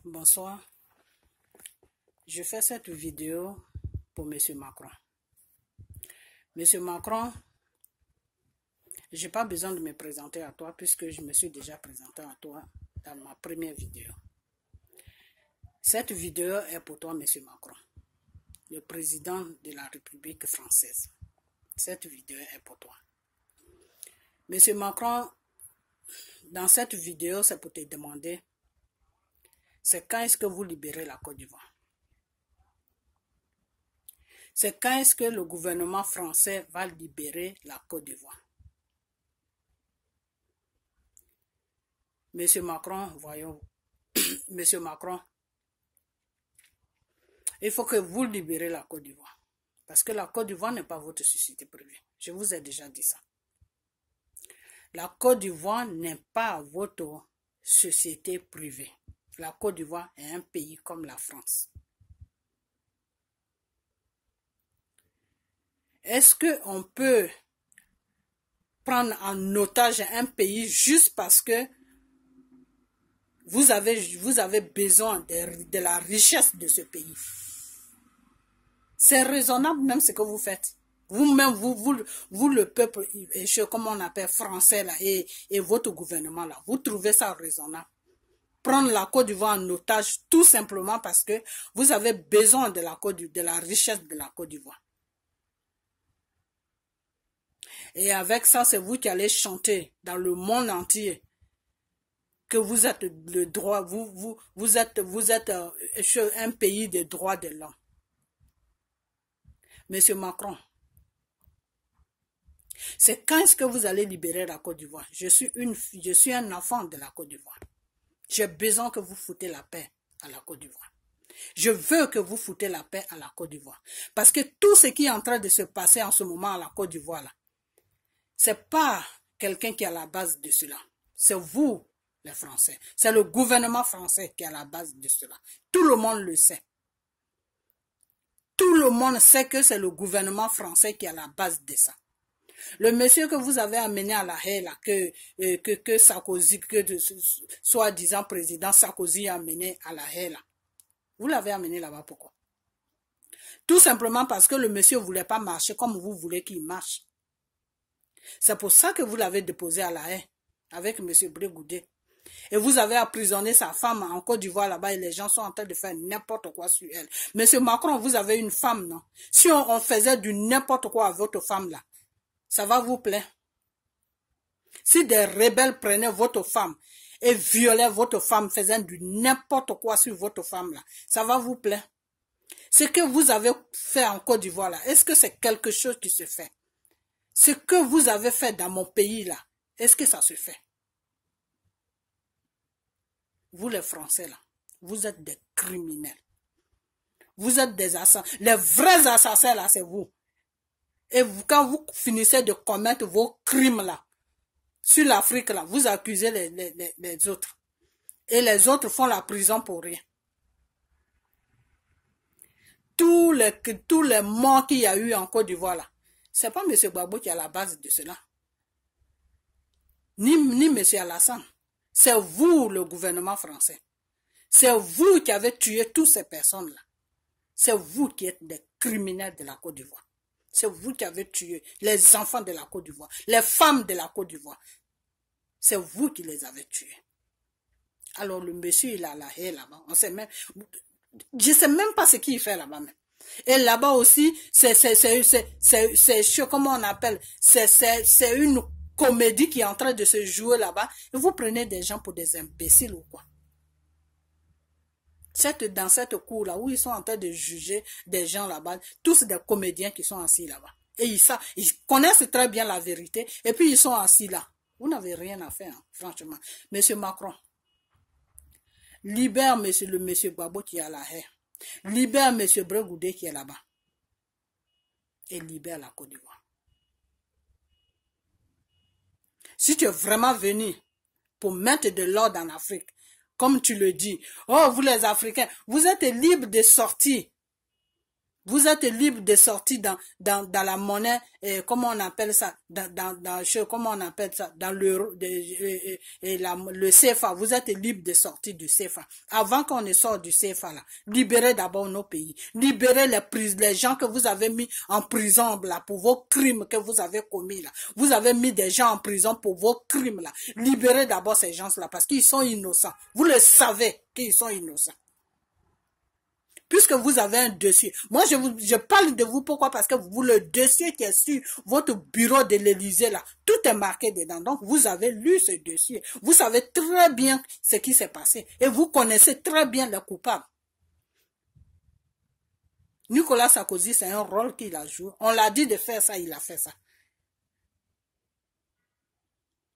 Bonsoir. Je fais cette vidéo pour M. Macron. M. Macron, je n'ai pas besoin de me présenter à toi puisque je me suis déjà présenté à toi dans ma première vidéo. Cette vidéo est pour toi, M. Macron, le président de la République française. Cette vidéo est pour toi. M. Macron, dans cette vidéo, c'est pour te demander, c'est quand est-ce que vous libérez la Côte d'Ivoire? C'est quand est-ce que le gouvernement français va libérer la Côte d'Ivoire? Monsieur Macron, voyons, Monsieur Macron, il faut que vous libérez la Côte d'Ivoire. Parce que la Côte d'Ivoire n'est pas votre société privée. Je vous ai déjà dit ça. La Côte d'Ivoire n'est pas votre société privée. La Côte d'Ivoire est un pays comme la France. Est-ce qu'on peut prendre en otage un pays juste parce que vous avez besoin de la richesse de ce pays? C'est raisonnable même ce que vous faites. Vous-même, vous le peuple, comme on appelle français là, et votre gouvernement là, vous trouvez ça raisonnable? Prendre la Côte d'Ivoire en otage tout simplement parce que vous avez besoin de la richesse de la Côte d'Ivoire. Et avec ça, c'est vous qui allez chanter dans le monde entier que vous êtes le droit, vous êtes un pays des droits de l'homme. Monsieur Macron, c'est quand est-ce que vous allez libérer la Côte d'Ivoire? Je suis un enfant de la Côte d'Ivoire. J'ai besoin que vous foutez la paix à la Côte d'Ivoire. Je veux que vous foutez la paix à la Côte d'Ivoire. Parce que tout ce qui est en train de se passer en ce moment à la Côte d'Ivoire, là, c'est pas quelqu'un qui est à la base de cela. C'est vous, les Français. C'est le gouvernement français qui est à la base de cela. Tout le monde le sait. Tout le monde sait que c'est le gouvernement français qui est à la base de ça. Le monsieur que vous avez amené à la haie, là, que Sarkozy, soi-disant président Sarkozy a amené à la haie, là. Vous l'avez amené là-bas, pourquoi? Tout simplement parce que le monsieur ne voulait pas marcher comme vous voulez qu'il marche. C'est pour ça que vous l'avez déposé à la haie avec M. Brégoudé. Et vous avez emprisonné sa femme en Côte d'Ivoire là-bas et les gens sont en train de faire n'importe quoi sur elle. Monsieur Macron, vous avez une femme, non? Si on faisait du n'importe quoi à votre femme là, ça va vous plaire? Si des rebelles prenaient votre femme et violaient votre femme, faisaient du n'importe quoi sur votre femme là, ça va vous plaire? Ce que vous avez fait en Côte d'Ivoire là, est-ce que c'est quelque chose qui se fait? Ce que vous avez fait dans mon pays là, est-ce que ça se fait? Vous les Français là, vous êtes des criminels. Vous êtes des assassins. Les vrais assassins là, c'est vous. Et quand vous finissez de commettre vos crimes là, sur l'Afrique là, vous accusez les autres. Et les autres font la prison pour rien. Tous les morts qu'il y a eu en Côte d'Ivoire là, c'est pas M. Gbagbo qui est à la base de cela. Ni M. Alassane. C'est vous, le gouvernement français. C'est vous qui avez tué toutes ces personnes-là. C'est vous qui êtes des criminels de la Côte d'Ivoire. C'est vous qui avez tué les enfants de la Côte d'Ivoire, les femmes de la Côte d'Ivoire. C'est vous qui les avez tués. Alors le monsieur, il a la haie là-bas. On sait même, je ne sais même pas ce qu'il fait là-bas même. Et là-bas aussi, comment on appelle, c'est une comédie qui est en train de se jouer là-bas. Et vous prenez des gens pour des imbéciles ou quoi? Dans cette cour là où ils sont en train de juger des gens là-bas, tous des comédiens qui sont assis là-bas. Et ils connaissent très bien la vérité. Et puis ils sont assis là. Vous n'avez rien à faire, hein, franchement. Monsieur Macron, libère le monsieur Gbagbo qui est à la haie. Libère monsieur Brégoudé qui est là-bas. Et libère la Côte d'Ivoire. Si tu es vraiment venu pour mettre de l'ordre en Afrique, comme tu le dis, oh, vous les Africains, vous êtes libres de sortir Vous êtes libre de sortir dans la monnaie, comment on appelle ça, comment on appelle ça, dans le CFA. Vous êtes libre de sortir du CFA. Avant qu'on ne sorte du CFA, là, libérez d'abord nos pays. Libérez les gens que vous avez mis en prison, là, pour vos crimes que vous avez commis, là. Vous avez mis des gens en prison pour vos crimes, là. Libérez d'abord ces gens-là, parce qu'ils sont innocents. Vous le savez qu'ils sont innocents. Puisque vous avez un dossier. Moi, je parle de vous, pourquoi? Parce que vous, le dossier qui est sur votre bureau de l'Élysée, là, tout est marqué dedans. Donc, vous avez lu ce dossier. Vous savez très bien ce qui s'est passé. Et vous connaissez très bien les coupables. Nicolas Sarkozy, c'est un rôle qu'il a joué. On l'a dit de faire ça, il a fait ça.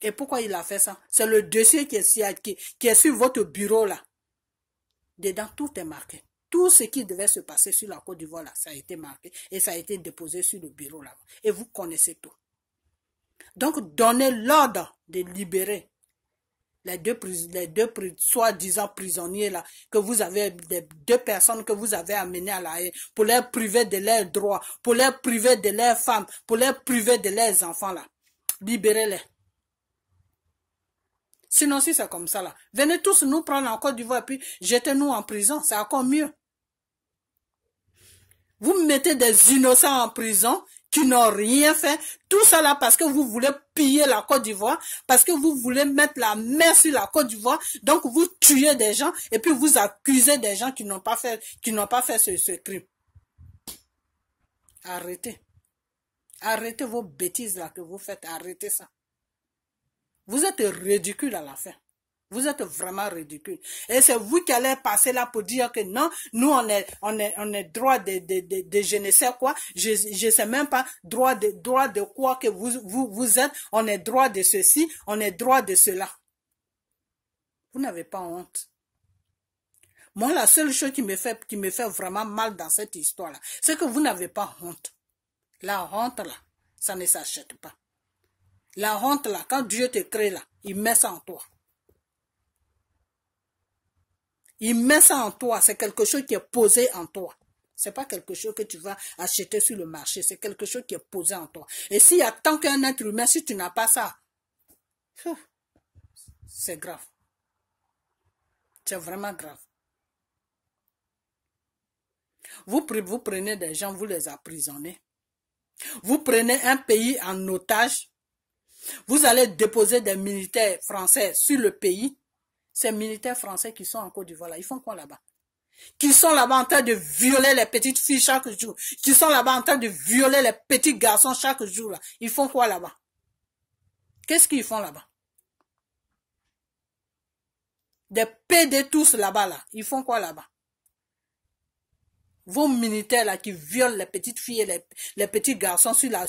Et pourquoi il a fait ça? C'est le dossier qui est sur votre bureau, là. Dedans, tout est marqué. Tout ce qui devait se passer sur la Côte d'Ivoire, là, ça a été marqué et ça a été déposé sur le bureau là. Et vous connaissez tout. Donc, donnez l'ordre de libérer les deux soi-disant prisonniers là, que vous avez, les deux personnes que vous avez amenées à la haie, pour les priver de leurs droits, pour les priver de leurs femmes, pour les priver de leurs enfants là. Libérez-les. Sinon, si c'est comme ça là, venez tous nous prendre en Côte d'Ivoire et puis jetez-nous en prison, c'est encore mieux. Vous mettez des innocents en prison qui n'ont rien fait. Tout ça là parce que vous voulez piller la Côte d'Ivoire, parce que vous voulez mettre la main sur la Côte d'Ivoire. Donc vous tuez des gens et puis vous accusez des gens qui n'ont pas fait ce crime. Arrêtez. Arrêtez vos bêtises là que vous faites. Arrêtez ça. Vous êtes ridicule à la fin. Vous êtes vraiment ridicule. Et c'est vous qui allez passer là pour dire que non, nous on est droit de je ne sais quoi, je sais même pas droit de quoi que vous êtes, on est droit de ceci, on est droit de cela. Vous n'avez pas honte. Moi, la seule chose qui me fait vraiment mal dans cette histoire-là, c'est que vous n'avez pas honte. La honte là, ça ne s'achète pas. La honte là, quand Dieu te crée là, il met ça en toi. Il met ça en toi, c'est quelque chose qui est posé en toi. C'est pas quelque chose que tu vas acheter sur le marché, c'est quelque chose qui est posé en toi. Et s'il y a tant qu'un être humain, si tu n'as pas ça, c'est grave. C'est vraiment grave. Vous prenez des gens, vous les emprisonnez. Vous prenez un pays en otage. Vous allez déposer des militaires français sur le pays. Ces militaires français qui sont en Côte d'Ivoire, ils font quoi là-bas? Qui sont là-bas en train de violer les petites filles chaque jour. Qui sont là-bas en train de violer les petits garçons chaque jour. Là. Ils font quoi là-bas? Qu'est-ce qu'ils font là-bas? Des PD tous là-bas, là. Ils font quoi là-bas? Vos militaires là qui violent les petites filles et les petits garçons sur la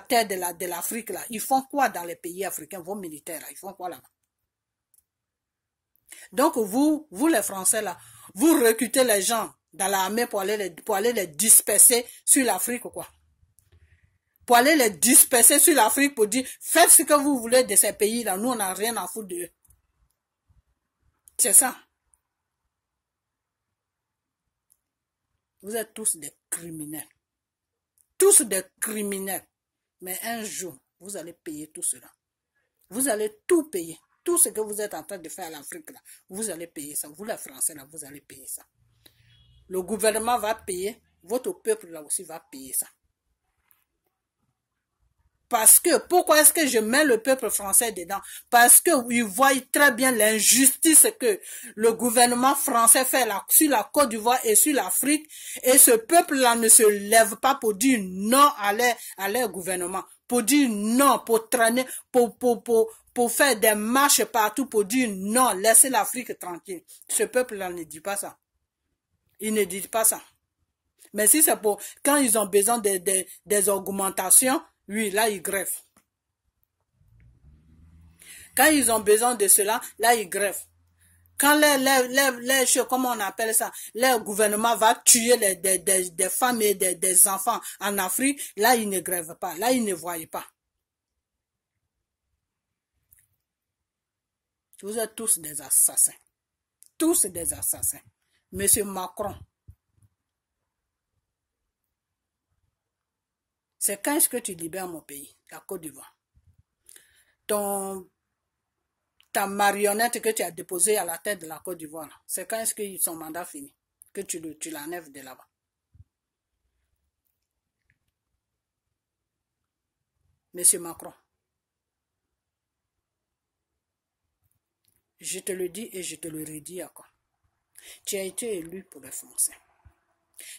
terre de l'Afrique là. Ils font quoi dans les pays africains? Vos militaires là, ils font quoi là-bas? Donc vous les Français là, vous recrutez les gens dans l'armée pour aller les disperser sur l'Afrique ou quoi? Pour aller les disperser sur l'Afrique pour dire faites ce que vous voulez de ces pays là, nous on n'a rien à foutre d'eux. C'est ça. Vous êtes tous des criminels. Tous des criminels. Mais un jour, vous allez payer tout cela. Vous allez tout payer. Tout ce que vous êtes en train de faire à l'Afrique, là, vous allez payer ça. Vous, les Français, là, vous allez payer ça. Le gouvernement va payer. Votre peuple, là aussi, va payer ça. Parce que, pourquoi est-ce que je mets le peuple français dedans? Parce qu'ils voient très bien l'injustice que le gouvernement français fait là, sur la Côte d'Ivoire et sur l'Afrique. Et ce peuple-là ne se lève pas pour dire non à leur gouvernement. Pour dire non, pour traîner, pour faire des marches partout, pour dire non, laissez l'Afrique tranquille. Ce peuple-là ne dit pas ça. Il ne dit pas ça. Mais si c'est pour, quand ils ont besoin des augmentations, oui, là, ils grèvent. Quand ils ont besoin de cela, là, ils grèvent. Quand comment on appelle ça, le gouvernement va tuer des femmes et des enfants en Afrique, là, ils ne grèvent pas. Là, ils ne voient pas. Vous êtes tous des assassins. Tous des assassins. Monsieur Macron, C'est quand est-ce que tu libères mon pays, la Côte d'Ivoire? Ta marionnette que tu as déposée à la tête de la Côte d'Ivoire, c'est quand est-ce que son mandat finit, que tu l'enlèves de là-bas? Monsieur Macron, je te le dis et je te le redis encore. Tu as été élu pour les Français.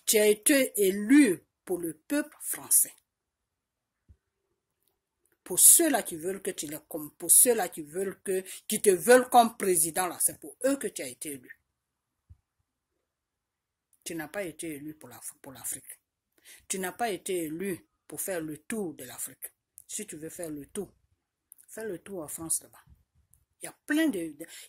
Tu as été élu pour le peuple français. Pour ceux-là qui veulent que tu les comme, pour ceux-là qui te veulent comme président, là, c'est pour eux que tu as été élu. Tu n'as pas été élu pour l'Afrique. Tu n'as pas été élu pour faire le tour de l'Afrique. Si tu veux faire le tour, fais le tour en France là-bas. Il y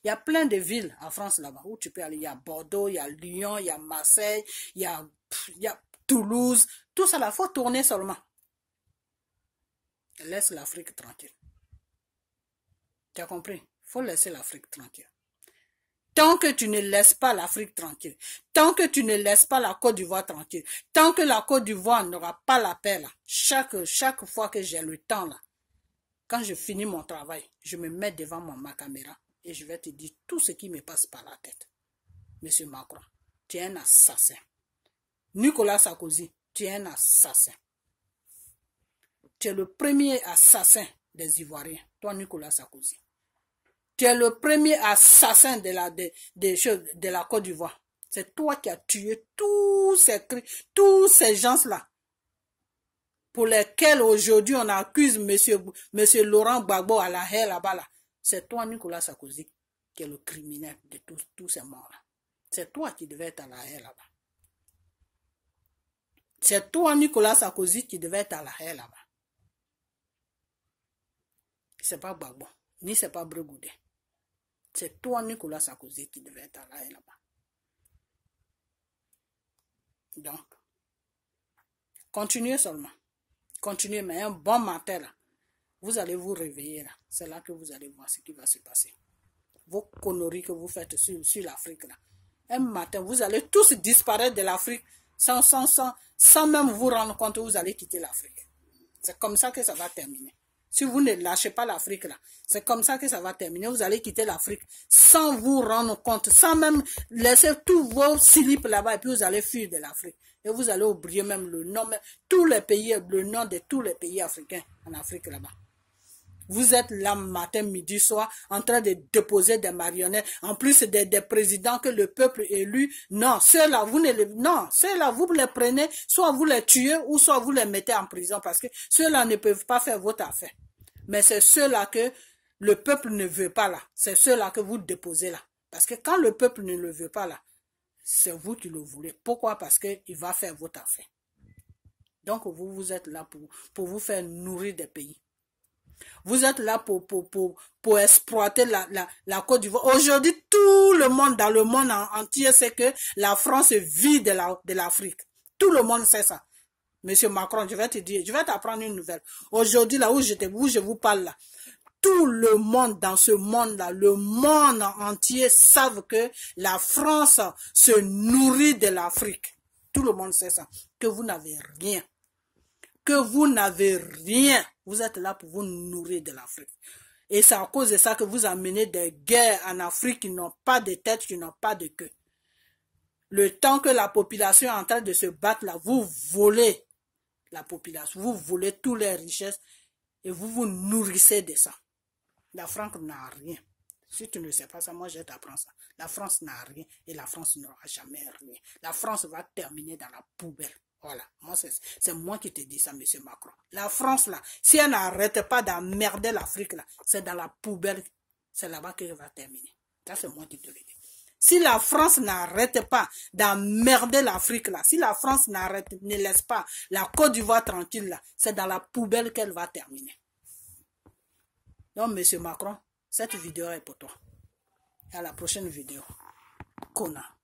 a plein de villes en France là-bas où tu peux aller. Il y a Bordeaux, il y a Lyon, il y a Marseille, il y a Toulouse. Tout ça là, il faut tourner seulement. Laisse l'Afrique tranquille. Tu as compris? Il faut laisser l'Afrique tranquille. Tant que tu ne laisses pas l'Afrique tranquille, tant que tu ne laisses pas la Côte d'Ivoire tranquille, tant que la Côte d'Ivoire n'aura pas la paix là, chaque fois que j'ai le temps là, quand je finis mon travail, je me mets devant ma caméra et je vais te dire tout ce qui me passe par la tête. Monsieur Macron, tu es un assassin. Nicolas Sarkozy, tu es un assassin. Tu es le premier assassin des Ivoiriens, toi Nicolas Sarkozy. Tu es le premier assassin de la Côte d'Ivoire. C'est toi qui as tué tous ces gens-là, pour lesquels aujourd'hui on accuse monsieur Laurent Gbagbo à la haie là-bas. Là. C'est toi, Nicolas Sarkozy, qui est le criminel de tous ces morts-là. C'est toi qui devais être à la haie là-bas. C'est toi, Nicolas Sarkozy, qui devait être à la haie là-bas. C'est pas Gbagbo, ni c'est pas Bregoudé. C'est toi, Nicolas Sarkozy, qui devait être à la haie là-bas. Donc, continuez seulement. Continuez, mais un bon matin, là, vous allez vous réveiller, là. C'est là que vous allez voir ce qui va se passer. Vos conneries que vous faites sur l'Afrique, là. Un matin, vous allez tous disparaître de l'Afrique sans même vous rendre compte que vous allez quitter l'Afrique. C'est comme ça que ça va terminer. Si vous ne lâchez pas l'Afrique, là, c'est comme ça que ça va terminer. Vous allez quitter l'Afrique sans vous rendre compte, sans même laisser tous vos slips là-bas, et puis vous allez fuir de l'Afrique. Et vous allez oublier même le nom, le nom de tous les pays africains en Afrique là-bas. Vous êtes là matin, midi, soir, en train de déposer des marionnettes, en plus des présidents que le peuple élu. Non, ceux-là, vous les prenez, soit vous les tuez, ou soit vous les mettez en prison, parce que ceux-là ne peuvent pas faire votre affaire. Mais c'est ceux-là que le peuple ne veut pas là. C'est ceux-là que vous déposez là. Parce que quand le peuple ne le veut pas là, c'est vous qui le voulez. Pourquoi? Parce qu'il va faire votre affaire. Donc vous êtes là pour vous faire nourrir des pays. Vous êtes là pour exploiter la Côte d'Ivoire. Aujourd'hui, tout le monde dans le monde entier sait que la France vit de l'Afrique. Tout le monde sait ça. Monsieur Macron, je vais te dire, je vais t'apprendre une nouvelle. Aujourd'hui, là où je vous parle là, tout le monde dans ce monde-là, le monde entier savent que la France se nourrit de l'Afrique. Tout le monde sait ça. Que vous n'avez rien. Que vous n'avez rien. Vous êtes là pour vous nourrir de l'Afrique. Et c'est à cause de ça que vous amenez des guerres en Afrique qui n'ont pas de tête, qui n'ont pas de queue. Le temps que la population est en train de se battre là, vous volez la population, vous volez toutes les richesses et vous vous nourrissez de ça. La France n'a rien. Si tu ne sais pas ça, moi je t'apprends ça. La France n'a rien et la France n'aura jamais rien. La France va terminer dans la poubelle. Voilà, moi c'est moi qui te dis ça, monsieur Macron. La France là, si elle n'arrête pas d'emmerder l'Afrique là, c'est dans la poubelle, c'est là-bas qu'elle va terminer. Ça c'est moi qui te le dis. Si la France n'arrête pas d'emmerder l'Afrique là, si la France ne laisse pas la Côte d'Ivoire tranquille là, c'est dans la poubelle qu'elle va terminer. Donc, monsieur Macron, cette vidéo est pour toi. Et à la prochaine vidéo. Connard.